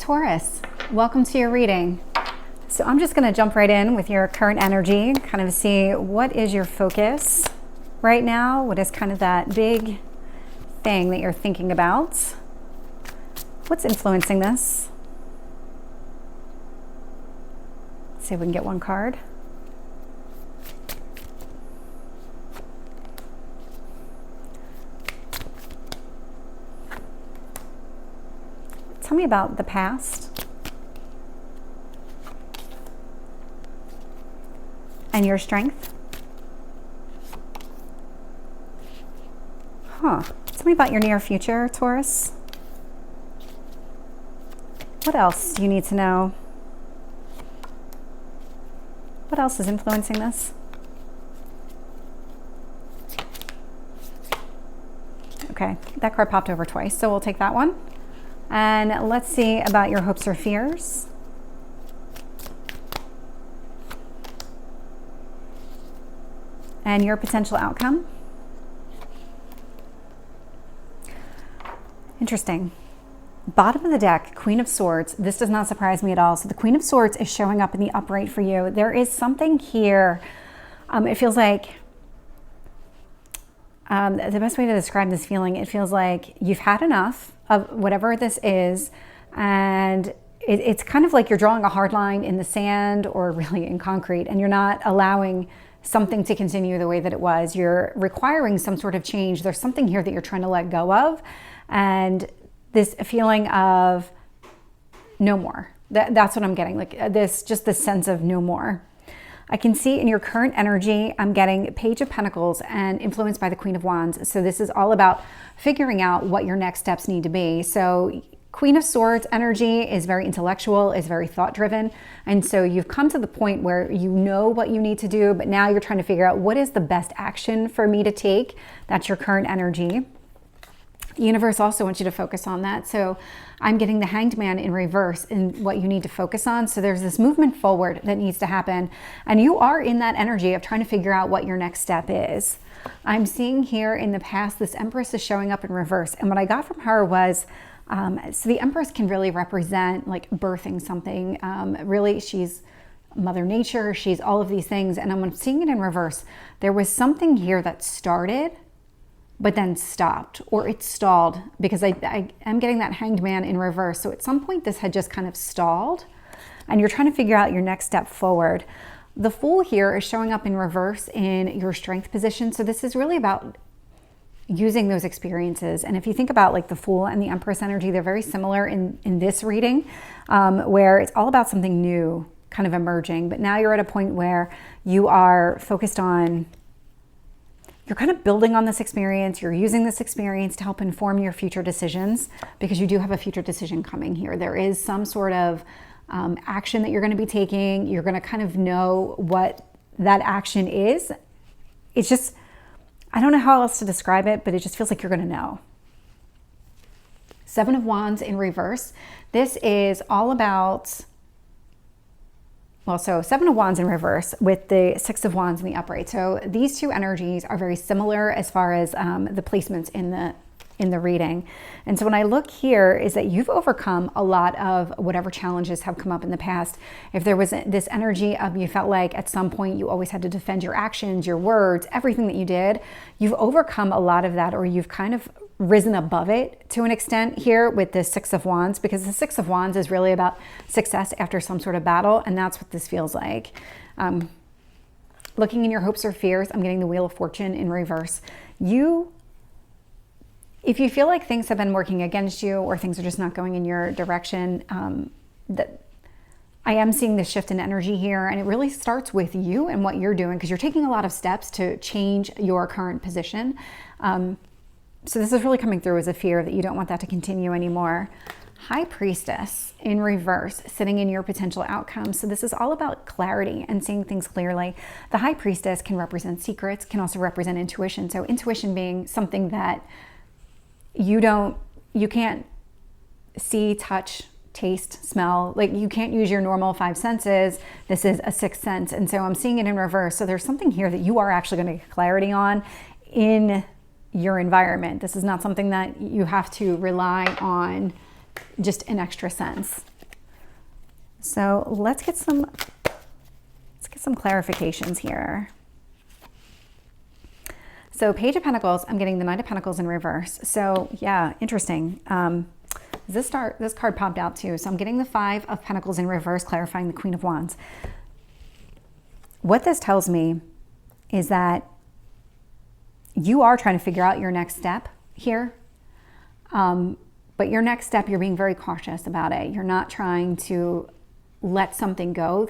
Taurus, welcome to your reading. So I'm just going to jump right in with your current energy, kind of see what is your focus right now, what is kind of that big thing that you're thinking about, what's influencing this. Let's see if we can get one card. Tell me about the past and your strength. Tell me about your near future, Taurus. What else do you need to know? What else is influencing this? Okay, that card popped over twice, so we'll take that one. And let's see about your hopes or fears. And your potential outcome. Interesting. Bottom of the deck, Queen of Swords. This does not surprise me at all. So the Queen of Swords is showing up in the upright for you. There is something here. It feels like, the best way to describe this feeling, it feels like you've had enough of whatever this is, and it's kind of like you're drawing a hard line in the sand or really in concrete, and you're not allowing something to continue the way that it was. You're requiring some sort of change. There's something here that you're trying to let go of, and this feeling of no more. That's what I'm getting, like this sense of no more. I can see in your current energy, I'm getting Page of Pentacles and influenced by the Queen of Wands. So this is all about figuring out what your next steps need to be. So Queen of Swords energy is very intellectual, is very thought driven. And so you've come to the point where you know what you need to do, but now you're trying to figure out what is the best action for me to take. That's your current energy. The universe also wants you to focus on that. So I'm getting the Hanged Man in reverse in what you need to focus on. So there's this movement forward that needs to happen. And you are in that energy of trying to figure out what your next step is. I'm seeing here in the past, this Empress is showing up in reverse. And what I got from her was, so the Empress can really represent like birthing something. Really, she's Mother Nature. She's all of these things. And I'm seeing it in reverse. There was something here that started but then stopped, or it stalled, because I am getting that Hanged Man in reverse. So at some point this had just kind of stalled and you're trying to figure out your next step forward. The Fool here is showing up in reverse in your strength position. So this is really about using those experiences. And if you think about like the Fool and the Empress energy, they're very similar in this reading, where it's all about something new kind of emerging. But now you're at a point where you are focused on, you're kind of building on this experience. You're using this experience to help inform your future decisions, because you do have a future decision coming here. There is some sort of action that you're going to be taking. You're going to kind of know what that action is. It's just, I don't know how else to describe it, but it just feels like you're going to know. Seven of Wands in reverse. This is all about, well, so Seven of Wands in reverse with the Six of Wands in the upright. So these two energies are very similar as far as the placements in the reading. And so when I look here is that you've overcome a lot of whatever challenges have come up in the past. If there was this energy of you felt like at some point you always had to defend your actions, your words, everything that you did, you've overcome a lot of that, or you've kind of risen above it to an extent here with the Six of Wands, because the Six of Wands is really about success after some sort of battle. And that's what this feels like. Looking in your hopes or fears, I'm getting the Wheel of Fortune in reverse. If you feel like things have been working against you, or things are just not going in your direction, I am seeing this shift in energy here, and it really starts with you and what you're doing, because you're taking a lot of steps to change your current position. So this is really coming through as a fear that you don't want that to continue anymore. High Priestess in reverse, sitting in your potential outcome. So this is all about clarity and seeing things clearly. The High Priestess can represent secrets, can also represent intuition. So intuition being something that you can't see, touch, taste, smell, like you can't use your normal five senses. This is a sixth sense. And so I'm seeing it in reverse. So there's something here that you are actually going to get clarity on in your environment. This is not something that you have to rely on just an extra sense. So let's get some clarifications here. So Page of Pentacles, I'm getting the Knight of Pentacles in reverse. So yeah, interesting. This card popped out too. So I'm getting the Five of Pentacles in reverse, clarifying the Queen of Wands. What this tells me is that you are trying to figure out your next step here. But your next step, you're being very cautious about it. You're not trying to let something go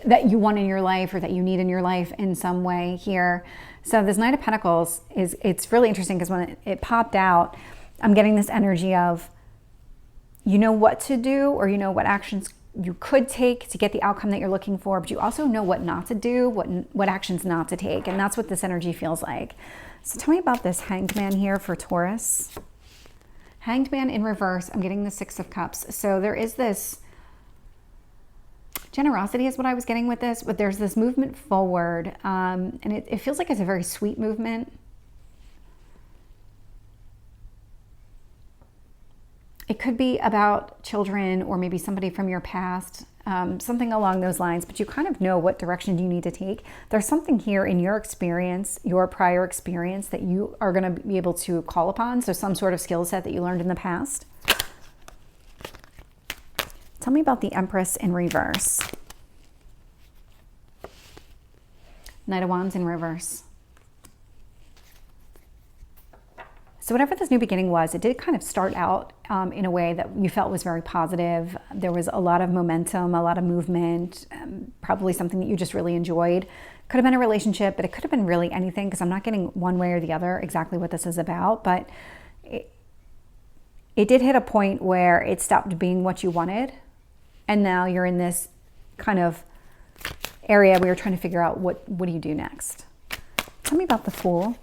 that you want in your life or that you need in your life in some way here. So this Knight of Pentacles it's really interesting because when it popped out, I'm getting this energy of, you know what to do, or you know what actions you could take to get the outcome that you're looking for, but you also know what not to do, what actions not to take. And that's what this energy feels like. So tell me about this Hanged Man here for Taurus. Hanged Man in reverse, I'm getting the Six of Cups. So there is this generosity is what I was getting with this, but there's this movement forward, and it feels like it's a very sweet movement. It could be about children or maybe somebody from your past, something along those lines, but you kind of know what direction you need to take. There's something here in your experience, your prior experience, that you are going to be able to call upon. So some sort of skill set that you learned in the past. Tell me about the Empress in reverse. Knight of Wands in reverse. So whatever this new beginning was, it did kind of start out in a way that you felt was very positive. There was a lot of momentum, a lot of movement, probably something that you just really enjoyed. Could have been a relationship, but it could have been really anything, because I'm not getting one way or the other exactly what this is about. But it did hit a point where it stopped being what you wanted. And now you're in this kind of area where you're trying to figure out what do you do next. Tell me about the Fool.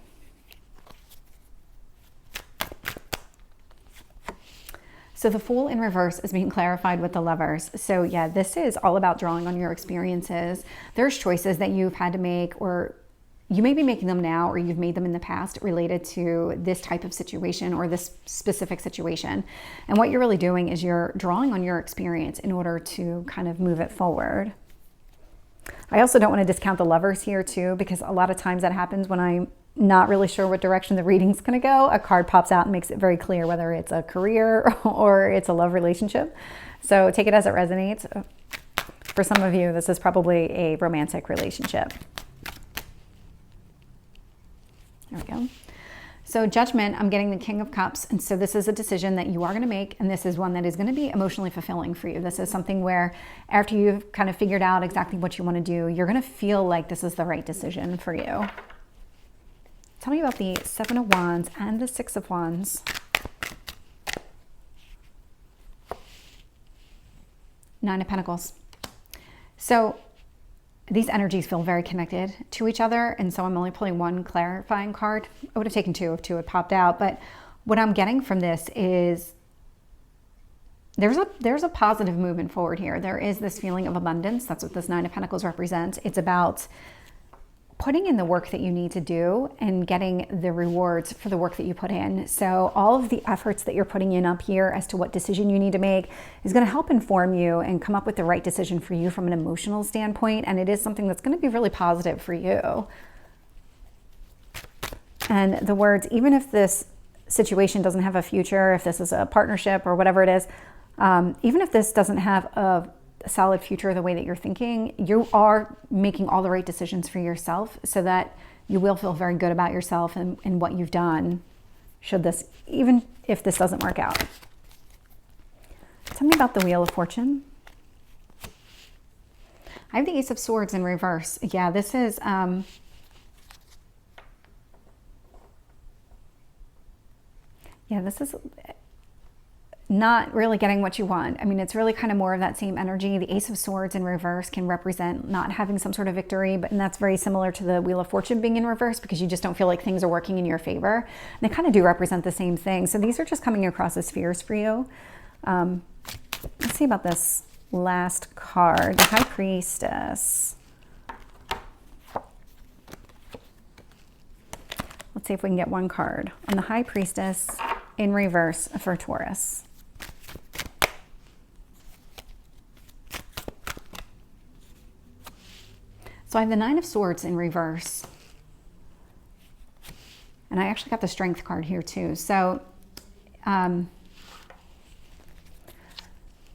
So the Fool in reverse is being clarified with the Lovers. So yeah, this is all about drawing on your experiences. There's choices that you've had to make, or you may be making them now, or you've made them in the past related to this type of situation or this specific situation. And what you're really doing is you're drawing on your experience in order to kind of move it forward. I also don't want to discount the Lovers here too, because a lot of times that happens when I'm not really sure what direction the reading's going to go. A card pops out and makes it very clear whether it's a career or it's a love relationship. So take it as it resonates. For some of you, this is probably a romantic relationship. There we go. So Judgment, I'm getting the King of Cups. And so this is a decision that you are going to make. And this is one that is going to be emotionally fulfilling for you. This is something where after you've kind of figured out exactly what you want to do, you're going to feel like this is the right decision for you. Tell me about the Seven of Wands and the Six of Wands. Nine of Pentacles. So these energies feel very connected to each other, and so I'm only pulling one clarifying card. I would have taken two if two had popped out, but what I'm getting from this is there's a positive movement forward here. There is this feeling of abundance. That's what this Nine of Pentacles represents. It's about putting in the work that you need to do and getting the rewards for the work that you put in. So all of the efforts that you're putting in up here as to what decision you need to make is going to help inform you and come up with the right decision for you from an emotional standpoint. And it is something that's going to be really positive for you. And the words, even if this situation doesn't have a future, if this is a partnership or whatever it is, even if this doesn't have a solid future the way that you're thinking, you are making all the right decisions for yourself, so that you will feel very good about yourself and what you've done, even if this doesn't work out. Tell me about the Wheel of Fortune. I have the Ace of Swords in reverse. Yeah, this is not really getting what you want. I mean, it's really kind of more of that same energy. The Ace of Swords in reverse can represent not having some sort of victory, and that's very similar to the Wheel of Fortune being in reverse, because you just don't feel like things are working in your favor. And they kind of do represent the same thing. So these are just coming across as fears for you. Let's see about this last card, the High Priestess. Let's see if we can get one card on the High Priestess in reverse for Taurus. So I have the Nine of Swords in reverse. And I actually got the Strength card here too. So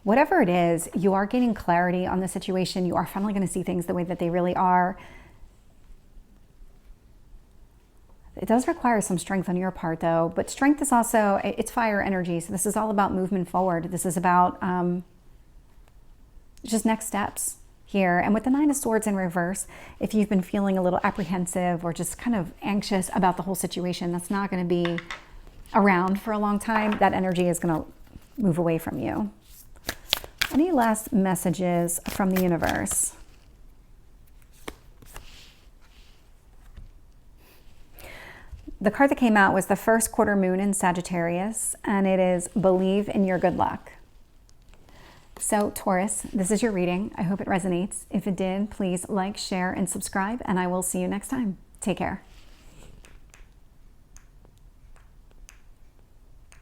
whatever it is, you are gaining clarity on the situation. You are finally going to see things the way that they really are. It does require some strength on your part though, but strength is also, it's fire energy. So this is all about movement forward. This is about just next steps here. And with the Nine of Swords in reverse, if you've been feeling a little apprehensive or just kind of anxious about the whole situation, that's not going to be around for a long time. That energy is going to move away from you. Any last messages from the universe? The card that came out was the first quarter moon in Sagittarius, and it is believe in your good luck. So Taurus, this is your reading. I hope it resonates. If it did, please like, share, and subscribe, and I will see you next time. Take care.